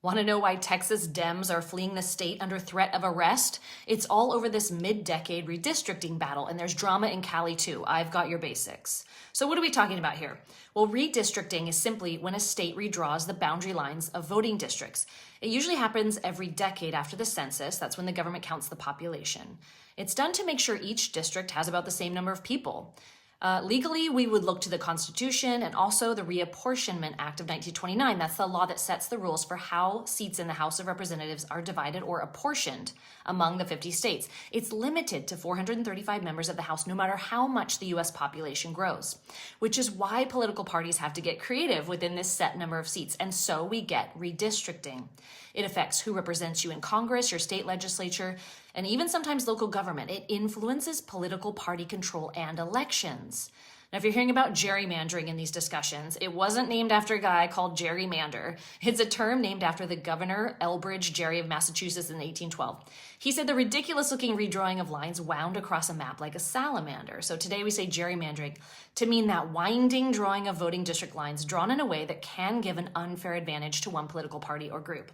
Want to know why Texas Dems are fleeing the state under threat of arrest? It's all over this mid-decade redistricting battle, and there's drama in Cali too. I've got your basics. So what are we talking about here? Well, redistricting is simply when a state redraws the boundary lines of voting districts. It usually happens every decade after the census. That's when the government counts the population. It's done to make sure each district has about the same number of people. Legally, we would look to the Constitution and also the Reapportionment Act of 1929. That's the law that sets the rules for how seats in the House of Representatives are divided or apportioned among the 50 states. It's limited to 435 members of the House, no matter how much the U.S. population grows, which is why political parties have to get creative within this set number of seats, and so we get redistricting. It affects who represents you in Congress, your state legislature, and even sometimes local government. It influences political party control and elections. Now, if you're hearing about gerrymandering in these discussions, it wasn't named after a guy called gerrymander. It's a term named after the Governor Elbridge Gerry of Massachusetts in 1812. He said the ridiculous-looking redrawing of lines wound across a map like a salamander. So today we say gerrymandering to mean that winding drawing of voting district lines drawn in a way that can give an unfair advantage to one political party or group.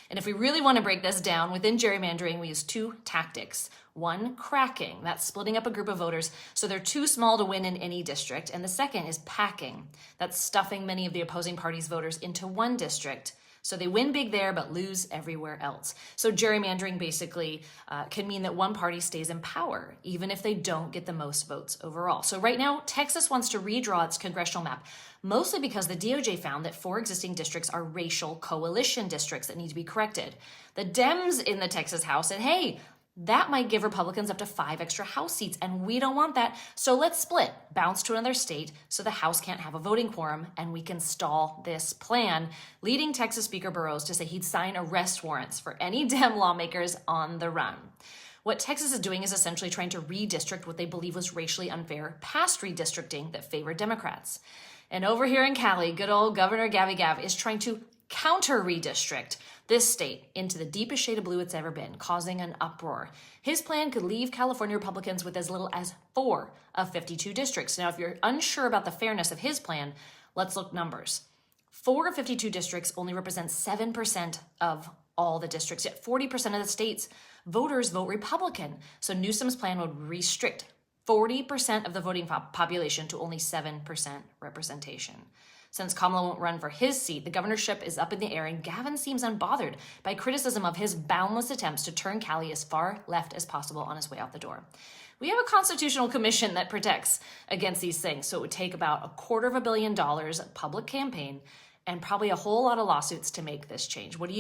And if we really want to break this down, within gerrymandering, we use two tactics. One, cracking. That's splitting up a group of voters so they're too small to win in any district. And the second is packing. That's stuffing many of the opposing party's voters into one district so they win big there but lose everywhere else. So gerrymandering basically can mean that one party stays in power even if they don't get the most votes overall. So right now, Texas wants to redraw its congressional map, mostly because the DOJ found that 4 existing districts are racial coalition districts that need to be corrected. The Dems in the Texas House said, hey, that might give Republicans up to 5 extra House seats, and we don't want that. So let's split, bounce to another state so the House can't have a voting quorum, and we can stall this plan, leading Texas Speaker Burrows to say he'd sign arrest warrants for any Dem lawmakers on the run. What Texas is doing is essentially trying to redistrict what they believe was racially unfair past redistricting that favored Democrats. And over here in Cali, good old Governor Gavin is trying to counter-redistrict this state into the deepest shade of blue it's ever been, causing an uproar. His plan could leave California Republicans with as little as 4 of 52 districts. Now, if you're unsure about the fairness of his plan, let's look numbers. 4 of 52 districts only represent 7% of all the districts, yet 40% of the state's voters vote Republican. So Newsom's plan would restrict 40% of the voting population to only 7% representation. Since Kamala won't run for his seat, the governorship is up in the air, and Gavin seems unbothered by criticism of his boundless attempts to turn Cali as far left as possible on his way out the door. We have a constitutional commission that protects against these things, so it would take about $250 million public campaign and probably a whole lot of lawsuits to make this change. What do you